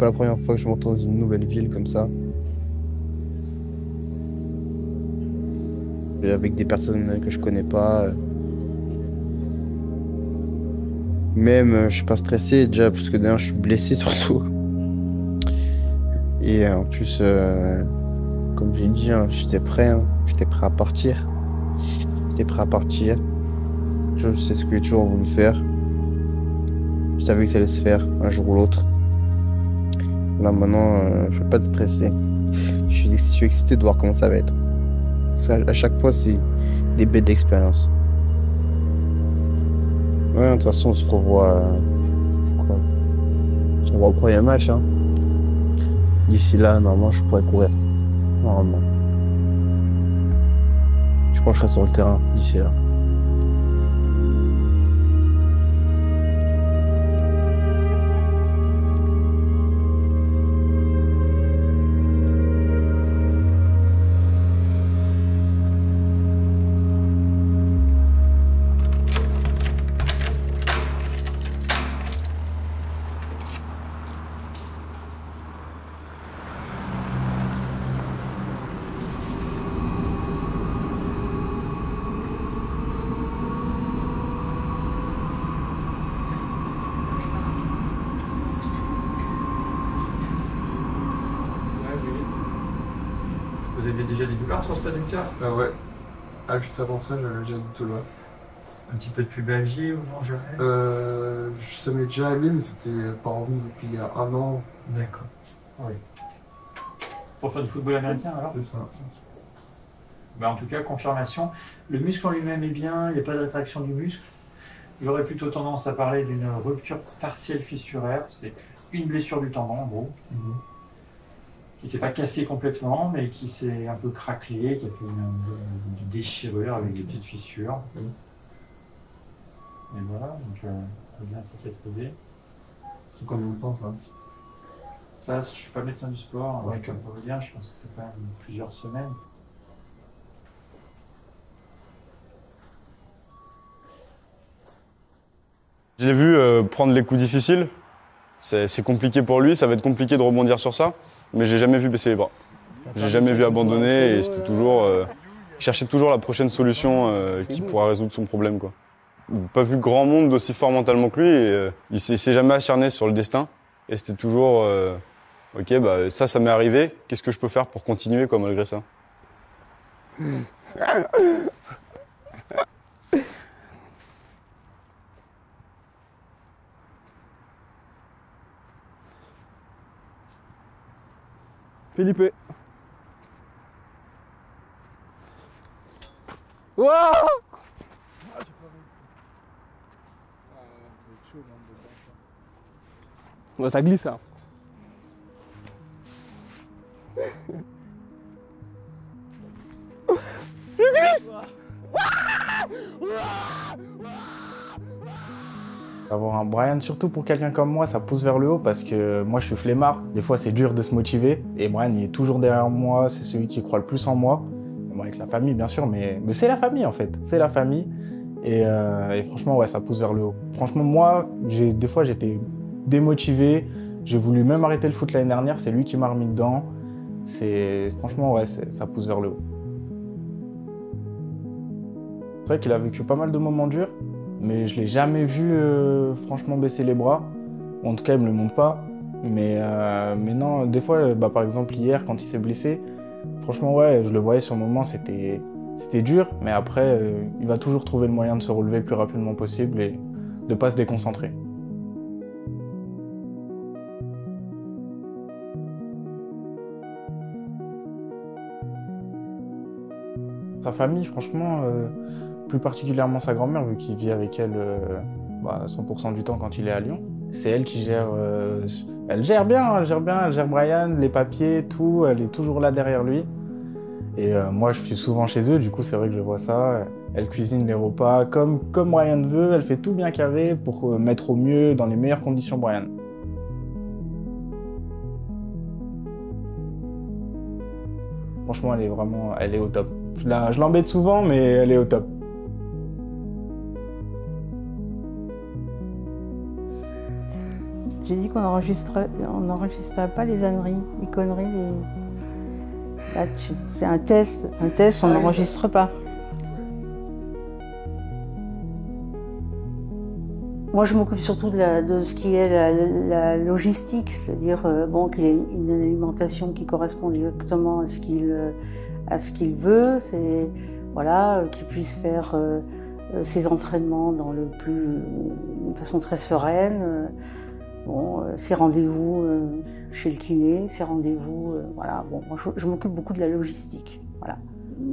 pas la première fois que je me retrouve dans une nouvelle ville comme ça. Et avec des personnes que je connais pas. Même, je suis pas stressé déjà, parce que d'ailleurs, je suis blessé surtout. Et en plus, comme j'ai dit, hein, j'étais prêt, hein. J'étais prêt à partir. J'étais prêt à partir. Je sais ce que j'ai toujours voulu faire. Je savais que ça allait se faire un jour ou l'autre. Là, maintenant, je ne veux pas être stressé. Je suis excité de voir comment ça va être. Parce qu'à chaque fois, c'est des bêtes d'expérience. Ouais, de toute façon, on se revoit. Quoi, on se revoit au premier match. Hein. D'ici là, normalement, je pourrais courir. Normalement. Je pense que je serai sur le terrain d'ici là. Vous aviez déjà des douleurs sur ce stade du cœur? Ah ouais. Ah, juste avant ça, j'avais déjà du tout là. Un petit peu de pubalgie ou non jamais? Ça m'est déjà allé, mais c'était pas revenu depuis il y a un an. D'accord. Oui. Pour faire du football américain alors? C'est ça. Bah, en tout cas, confirmation. Le muscle en lui-même est bien, il n'y a pas de rétraction du muscle. J'aurais plutôt tendance à parler d'une rupture partielle fissuraire. C'est une blessure du tendon en gros. Qui s'est pas cassé complètement, mais qui s'est un peu craquelé, qui a fait une déchirure avec des petites fissures. Et voilà, donc il faut bien cicatriser. C'est combien de temps ça? Ça, je suis pas médecin du sport, Ouais, comme pour vous dire, je pense que c'est quand même plusieurs semaines. Je l'ai vu prendre les coups difficiles. C'est compliqué pour lui, ça va être compliqué de rebondir sur ça, mais j'ai jamais vu baisser les bras. J'ai jamais vu abandonner et c'était toujours, il cherchait toujours la prochaine solution qui pourra résoudre son problème, quoi. Pas vu grand monde d'aussi fort mentalement que lui et il s'est jamais acharné sur le destin et c'était toujours ok, bah ça m'est arrivé, qu'est-ce que je peux faire pour continuer quoi malgré ça? Felipe. Wouah! Ouais, ça glisse là. Je glisse! Avoir un Brian, surtout pour quelqu'un comme moi, ça pousse vers le haut parce que moi je suis flemmard. Des fois c'est dur de se motiver et Brian il est toujours derrière moi, c'est celui qui croit le plus en moi. Bon, avec la famille bien sûr, mais c'est la famille en fait, c'est la famille. Et franchement ouais, ça pousse vers le haut. Franchement moi, des fois j'étais démotivé, j'ai voulu même arrêter le foot l'année dernière, c'est lui qui m'a remis dedans. Franchement ouais, ça pousse vers le haut. C'est vrai qu'il a vécu pas mal de moments durs, mais je l'ai jamais vu franchement baisser les bras. En tout cas, il me le montre pas. Mais non, des fois, par exemple hier, quand il s'est blessé, franchement, ouais, je le voyais sur le moment, c'était dur. Mais après, il va toujours trouver le moyen de se relever le plus rapidement possible et de pas se déconcentrer. Sa famille, franchement, plus particulièrement sa grand-mère, vu qu'il vit avec elle 100% du temps quand il est à Lyon. C'est elle qui gère... elle gère bien, elle gère Brian, les papiers, tout, elle est toujours là derrière lui. Et moi, je suis souvent chez eux, du coup, c'est vrai que je vois ça. Elle cuisine les repas comme Brian veut, elle fait tout bien carré pour mettre au mieux, dans les meilleures conditions Brian. Franchement, elle est au top. Je l'embête souvent, mais elle est au top. Ok, J'ai dit qu'on n'enregistrerait pas les âneries, les conneries. Là, c'est un test. Un test, on n'enregistre pas. Moi, je m'occupe surtout de ce qui est la logistique, c'est-à-dire qu'il ait une alimentation qui correspond exactement à ce qu'il veut, qu'il puisse faire ses entraînements d'une façon très sereine. Ses rendez-vous chez le kiné, ses rendez-vous, moi, je m'occupe beaucoup de la logistique. Voilà.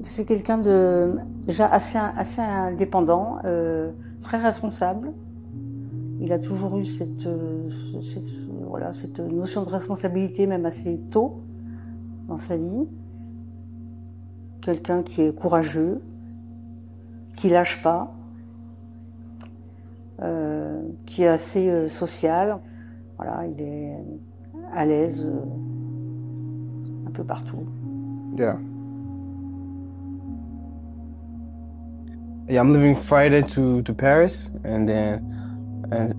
C'est quelqu'un de déjà assez indépendant, très responsable. Il a toujours eu cette notion de responsabilité, même assez tôt dans sa vie. Quelqu'un qui est courageux, qui lâche pas, qui est assez social. Voilà, il est à l'aise un peu partout. Yeah. Yeah, I'm leaving Friday to Paris, and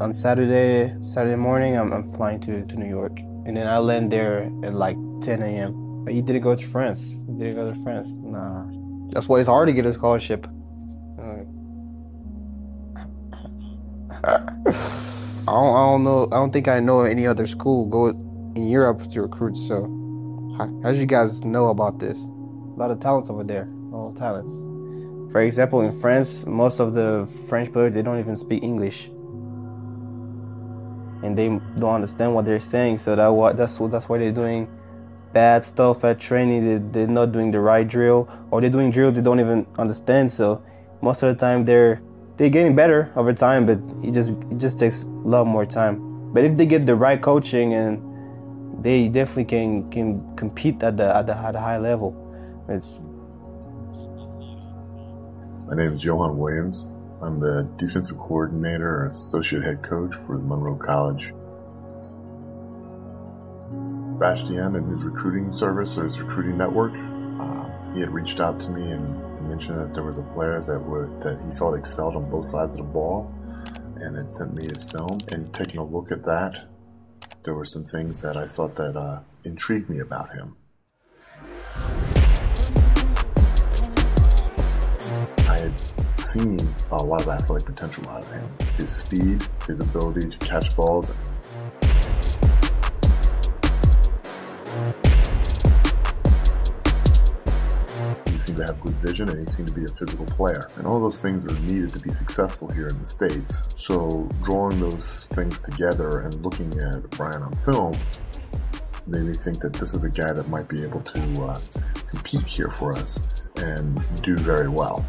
on Saturday morning, I'm flying to New York, and then I land there at like 10 a.m. You didn't go to France? You didn't go to France? Nah. That's why it's hard to get a scholarship. I don't know. I don't think I know any other school go in Europe to recruit. So, how did you guys know about this? A lot of talents over there. All talents. For example, in France, most of the French players, they don't even speak English, and they don't understand what they're saying. So that's why they're doing bad stuff at training. They're not doing the right drill, or they're doing drill they don't even understand. So most of the time they're getting better over time, but it just takes a lot more time. But if they get the right coaching, and they definitely can compete at the high level. My name is Johan Williams. I'm the defensive coordinator and associate head coach for Monroe College. Bastien and his recruiting service, or his recruiting network, he had reached out to me and mentioned that there was a player that he felt excelled on both sides of the ball, and had sent me his film. And taking a look at that, there were some things that I thought that intrigued me about him. I had seen a lot of athletic potential out of him. His speed, his ability to catch balls. He seemed to have good vision, and he seemed to be a physical player. And all those things are needed to be successful here in the States. So drawing those things together and looking at Brian on film made me think that this is a guy that might be able to compete here for us and do very well.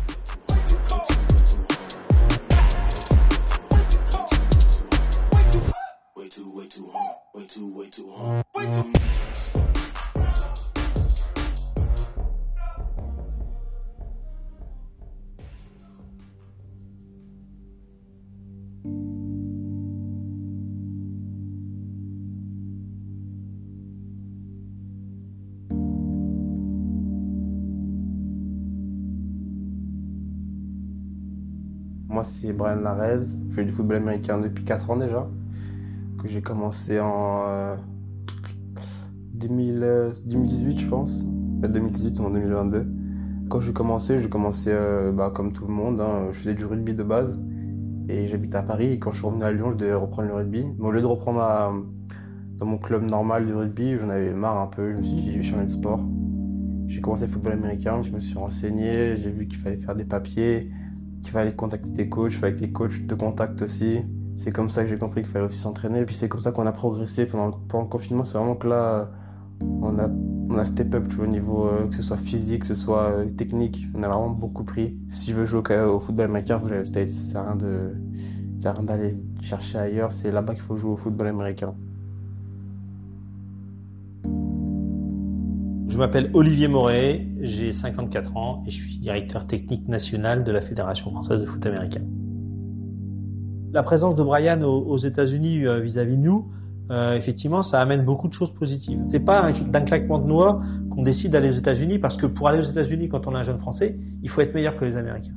Moi, c'est Brian Larez. Je fais du football américain depuis 4 ans déjà. Que j'ai commencé en 2018, je pense. 2018 ou en 2022. Quand j'ai commencé comme tout le monde. Je faisais du rugby de base. Et j'habite à Paris. Et quand je suis revenu à Lyon, je devais reprendre le rugby. Mais au lieu de reprendre dans mon club normal du rugby, j'en avais marre un peu. Je me suis dit, je vais changer de sport. J'ai commencé le football américain. Je me suis renseigné. J'ai vu qu'il fallait faire des papiers, qu'il fallait contacter tes coachs, il fallait que les coachs te contactent aussi. C'est comme ça que j'ai compris qu'il fallait aussi s'entraîner. Et puis c'est comme ça qu'on a progressé pendant le confinement. C'est vraiment que là, on a step up, tu vois, au niveau que ce soit physique, que ce soit technique. On a vraiment beaucoup pris. Si je veux jouer au football américain, il faut jouer aux States. Ça sert à rien d'aller chercher ailleurs. C'est là-bas qu'il faut jouer au football américain. Je m'appelle Olivier Moret, j'ai 54 ans et je suis directeur technique national de la Fédération française de foot américain. La présence de Brian aux États-Unis vis-à-vis de nous, effectivement, ça amène beaucoup de choses positives. C'est pas d'un claquement de doigts qu'on décide d'aller aux États-Unis, parce que pour aller aux États-Unis, quand on est un jeune Français, il faut être meilleur que les Américains.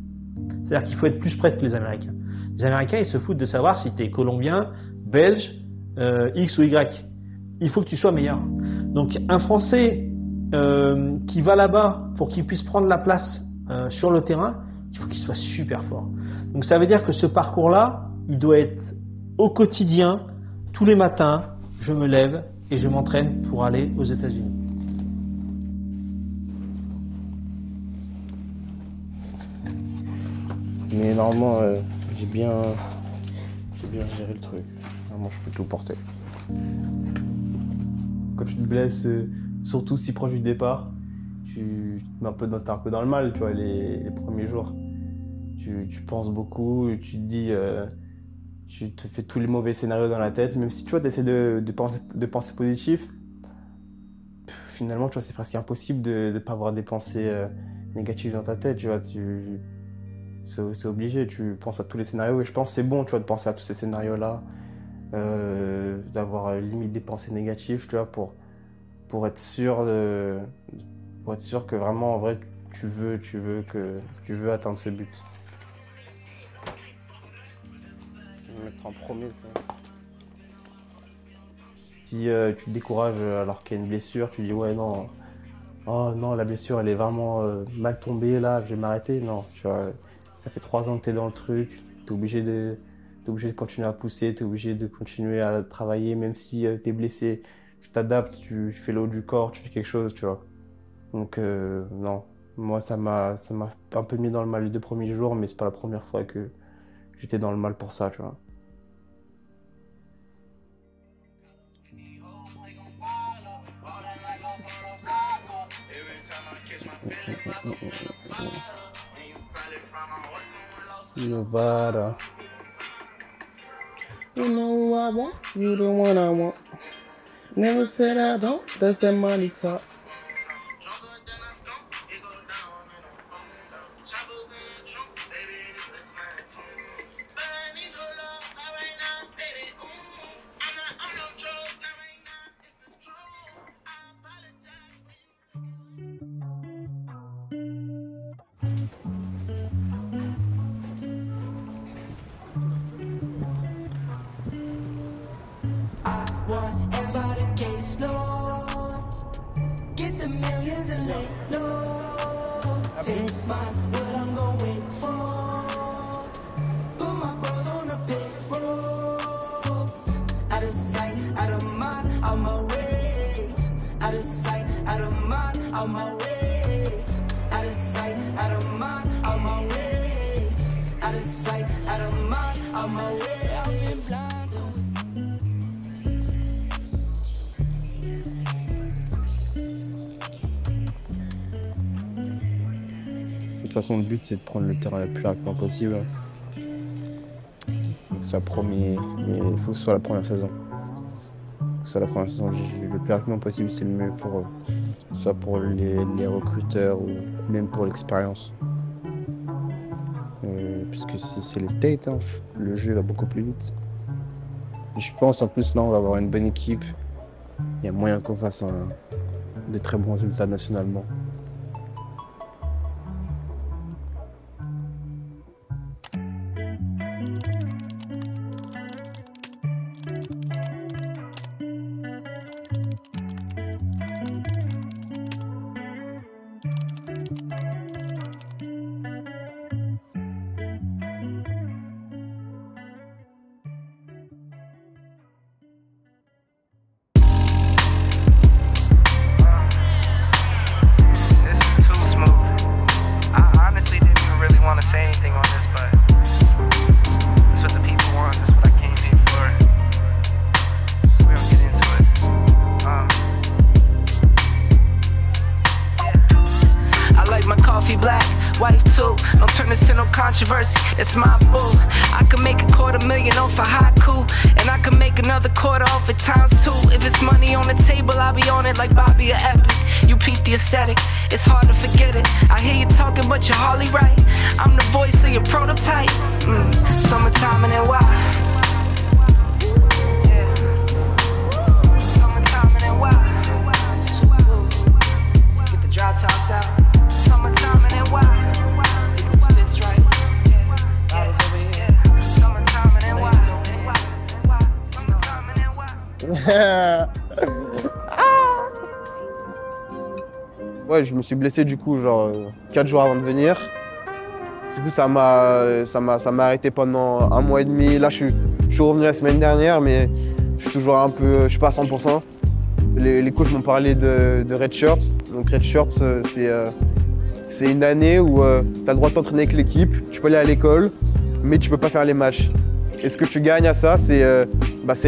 C'est-à-dire qu'il faut être plus près que les Américains. Les Américains, ils se foutent de savoir si tu es Colombien, Belge, X ou Y. Il faut que tu sois meilleur. Donc un Français qui va là-bas pour qu'il puisse prendre la place sur le terrain, il faut qu'il soit super fort. Donc ça veut dire que ce parcours-là, il doit être au quotidien, tous les matins, je me lève et je m'entraîne pour aller aux États-Unis. Mais normalement, j'ai bien géré le truc. Normalement, je peux tout porter. Quand tu te blesses, surtout si proche du départ, tu te mets t'es un peu dans le mal, tu vois, les premiers jours. Tu penses beaucoup, tu te dis, tu te fais tous les mauvais scénarios dans la tête, même si tu vois, tu essaies de penser positif. Finalement, tu vois, c'est presque impossible de ne pas avoir des pensées négatives dans ta tête, tu vois. C'est obligé, tu penses à tous les scénarios et je pense que c'est bon, tu vois, de penser à tous ces scénarios-là, d'avoir limite des pensées négatives, tu vois, pour être sûr que vraiment, en vrai, tu veux atteindre ce but. Je vais me mettre en premier, ça. Si tu te décourages alors qu'il y a une blessure, tu dis ouais non, oh non, la blessure elle est vraiment mal tombée là, je vais m'arrêter. Non, tu vois, ça fait 3 ans que tu es dans le truc, tu es obligé de continuer à pousser, tu es obligé de continuer à travailler, même si tu es blessé, tu t'adaptes, tu fais le haut du corps, tu fais quelque chose, tu vois. Donc non, moi ça m'a un peu mis dans le mal les 2 premiers jours, mais c'est pas la première fois que j'étais dans le mal pour ça, tu vois. Nevada. You know who I want, you the one I want. Never said I don't, that's that money talk. De toute façon, le but, c'est de prendre le terrain le plus rapidement possible. Que ce soit premier, mais il faut que ce soit la première saison. Que ce soit la première saison, le plus rapidement possible, c'est le mieux pour eux. Soit pour les recruteurs ou même pour l'expérience. Puisque c'est les States, hein, le jeu va beaucoup plus vite. Et je pense en plus là, on va avoir une bonne équipe. Il y a moyen qu'on fasse de très bons résultats nationalement. It's my boo. I can make $250,000 off a haiku, and I can make another quarter off it ×2. If it's money on the table, I'll be on it like Bobby or Epic. You peep the aesthetic, it's hard to forget it. I hear you talking, but you're hardly right. I'm the voice of your prototype. Summertime and NY. Summertime and NY. It's too cool. Get the drop tops out. Summertime and NY. Fits right. Bottles over here. Summertime and NY. Summertime and NY. Ouais, je me suis blessé du coup, genre 4 jours avant de venir. Du coup, ça m'a arrêté pendant 1 mois et demi. Là, je suis revenu la semaine dernière, mais je suis toujours un peu, je suis pas à 100%. Les coachs m'ont parlé de redshirt. Donc redshirt, c'est une année où tu as le droit de t'entraîner avec l'équipe, tu peux aller à l'école, mais tu peux pas faire les matchs. Et ce que tu gagnes à ça, c'est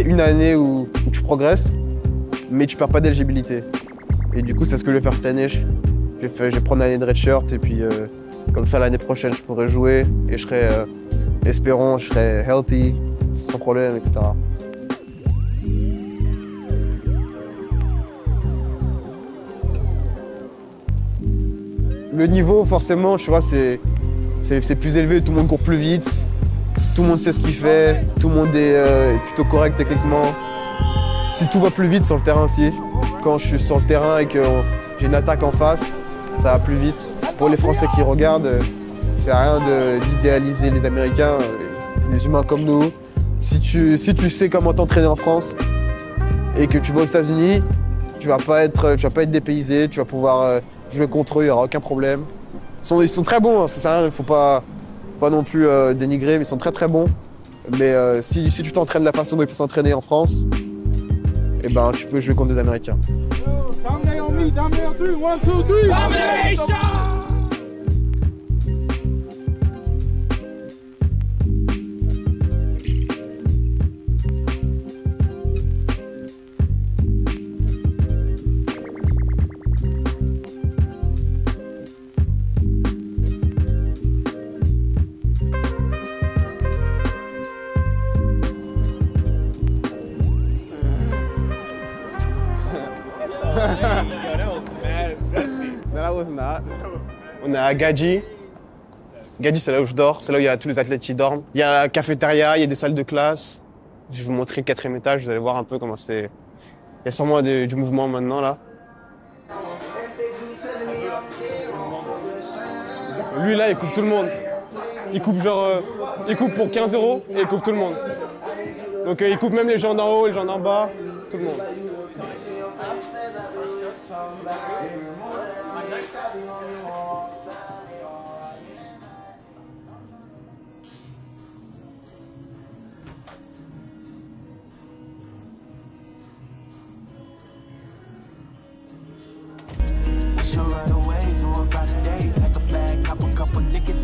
une année où tu progresses, mais tu perds pas d'éligibilité. Et du coup, c'est ce que je vais faire cette année. Je vais prendre l'année de redshirt et puis comme ça, l'année prochaine, je pourrai jouer et je serai, espérons, je serai healthy, sans problème, etc. Le niveau, forcément, tu vois, c'est plus élevé, tout le monde court plus vite, tout le monde sait ce qu'il fait, tout le monde est plutôt correct techniquement. Si tout va plus vite sur le terrain aussi, quand je suis sur le terrain et que j'ai une attaque en face, ça va plus vite. Pour les Français qui regardent, c'est rien d'idéaliser les Américains, c'est des humains comme nous. Si tu sais comment t'entraîner en France et que tu vas aux États-Unis, tu vas pas être dépaysé, tu vas pouvoir jouer contre eux, il n'y aura aucun problème. Ils sont très bons, c'est ça, il ne faut pas non plus dénigrer, mais ils sont très très bons. Mais si tu t'entraînes de la façon dont il faut s'entraîner en France, eh ben, tu peux jouer contre des Américains. Dominate on me, dominate on 3, 1, 2, 3. Domination! On est à Gadji. Gadji, c'est là où je dors, c'est là où il y a tous les athlètes qui dorment. Il y a la cafétéria, il y a des salles de classe. Je vais vous montrer le 4e étage, vous allez voir un peu comment c'est. Il y a sûrement du mouvement maintenant là. Lui là, il coupe tout le monde. Il coupe il coupe pour 15 € et il coupe tout le monde. Donc il coupe même les gens d'en haut, les gens d'en bas, tout le monde.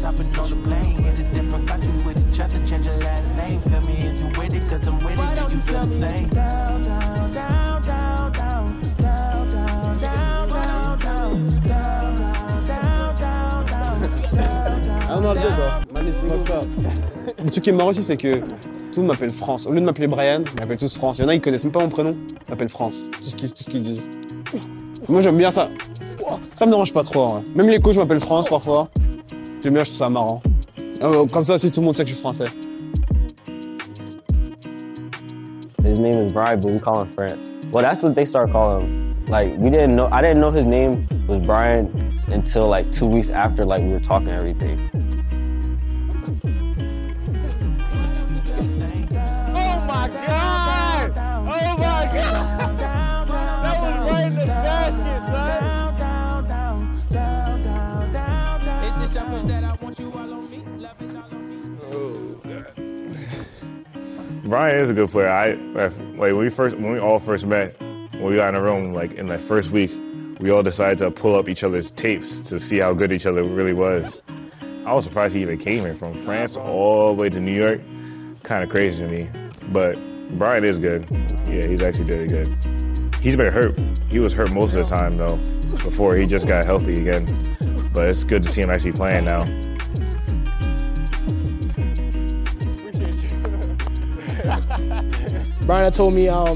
Hopping on the plane, hit a different country with each other, change your last name. Tell me, is you with it? Cause I'm with it, do you feel the same? Down, down, down, down, down, down, down, down, down, down, down, down, down. Ah non, le gars, le truc qui est marrant aussi, c'est que tout le monde m'appelle France. Au lieu de m'appeler Brian, ils m'appellent tous France. Il y en a, ils connaissent même pas mon prénom, ils m'appellent France. Tout ce qu'ils disent. Moi, j'aime bien ça. Ça me dérange pas trop. Hein. Même les coachs m'appellent France parfois. J'aime bien, je trouve ça marrant. Comme ça, aussi, tout le monde sait que je suis français. His name is Brian, but we call him France. Well, that's what they start calling him. Like, I didn't know his name was Brian until like 2 weeks after like we were talking everything. Oh my God! Oh my God! That was right in the basket, son! Brian is a good player. When we all first met, when we got in a room, like in that first week, we all decided to pull up each other's tapes to see how good each other really was. I was surprised he even came here from France all the way to New York. Kind of crazy to me, but Brian is good. Yeah, he's actually really good. He's been hurt. He was hurt most of the time though, before he just got healthy again. But it's good to see him actually playing now. Brian told me how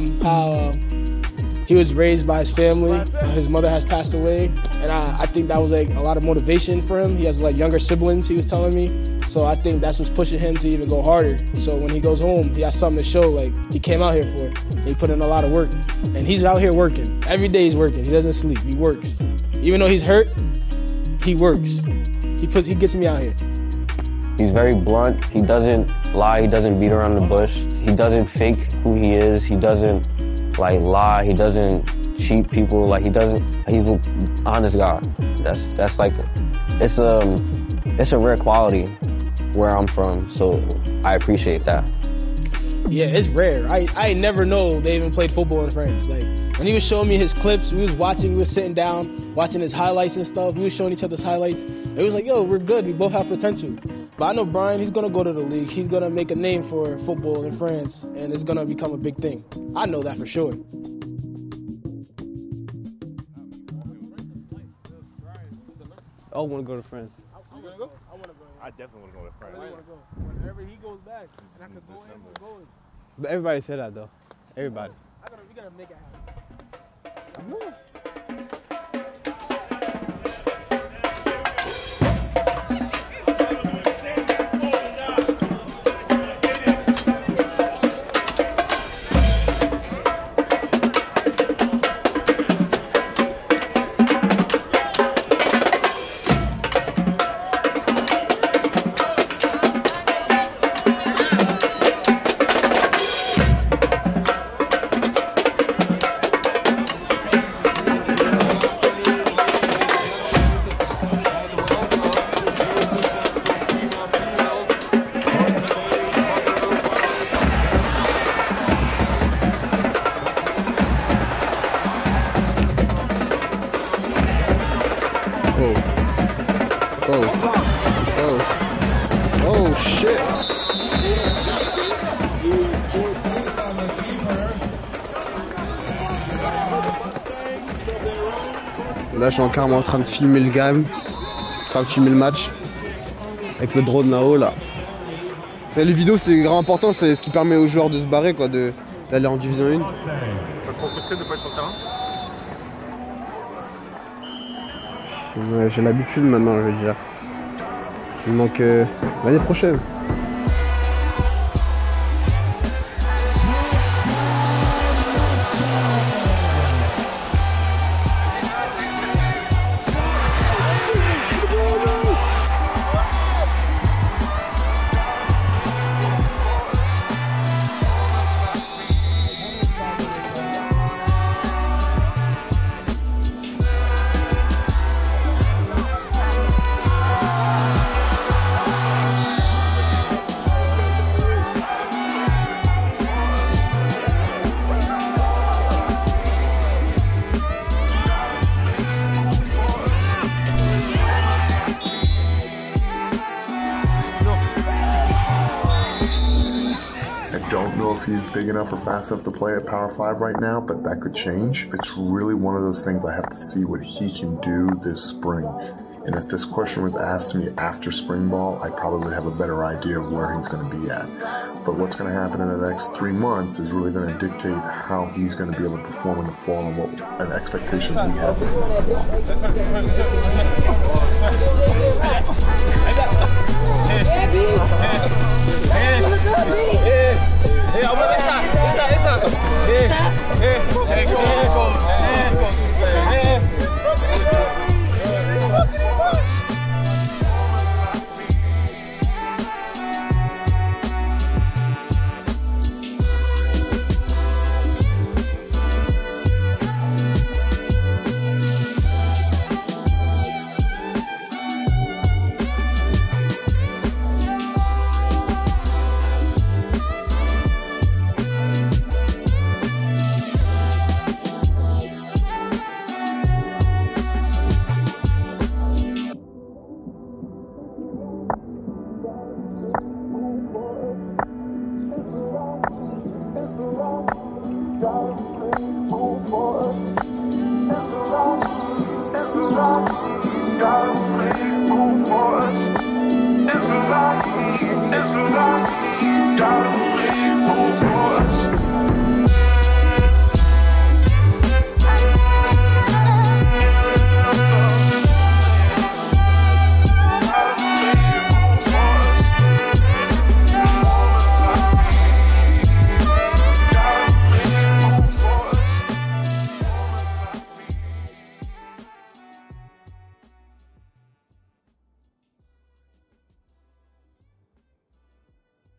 he was raised by his family. His mother has passed away, and I think that was like a lot of motivation for him. He has like younger siblings, he was telling me. So I think that's what's pushing him to even go harder. So when he goes home, he has something to show, like he came out here for it. He put in a lot of work, and he's out here working. Every day he's working, he doesn't sleep, he works. Even though he's hurt, he works. He gets me out here. He's very blunt, he doesn't lie, he doesn't beat around the bush. He doesn't fake who he is, he doesn't like lie. He doesn't cheat people. Like he's an honest guy. That's like, it's a rare quality where I'm from. So I appreciate that. Yeah, it's rare. I never know they even played football in France. Like when he was showing me his clips, we were sitting down, watching his highlights and stuff. We were showing each other's highlights. It was like, yo, we're good. We both have potential. But I know Brian, he's gonna go to the league. He's gonna make a name for football in France, and it's gonna become a big thing. I know that for sure. I want to go to France. You gonna go? I wanna go. I definitely want to go to France. I wanna go. Whenever he goes back, and I could go in, we'll go in. But everybody said that though. Everybody. We gotta make it happen. Oh shit. Là, je suis carrément en train de filmer le game, en train de filmer le match avec le drone là-haut là. Les vidéos, c'est grave important, c'est ce qui permet aux joueurs de se barrer, quoi, d'aller en division 1. Ça te frustrer de ne pas être sur le terrain? Ouais, j'ai l'habitude maintenant, je veux dire. Il me manque l'année prochaine. I don't know if he's big enough or fast enough to play at Power 5 right now, but that could change. It's really one of those things I have to see what he can do this spring. And if this question was asked to me after spring ball, I probably would have a better idea of where he's going to be at. But what's going to happen in the next 3 months is really going to dictate how he's going to be able to perform in the fall and what expectations we have for him in the It's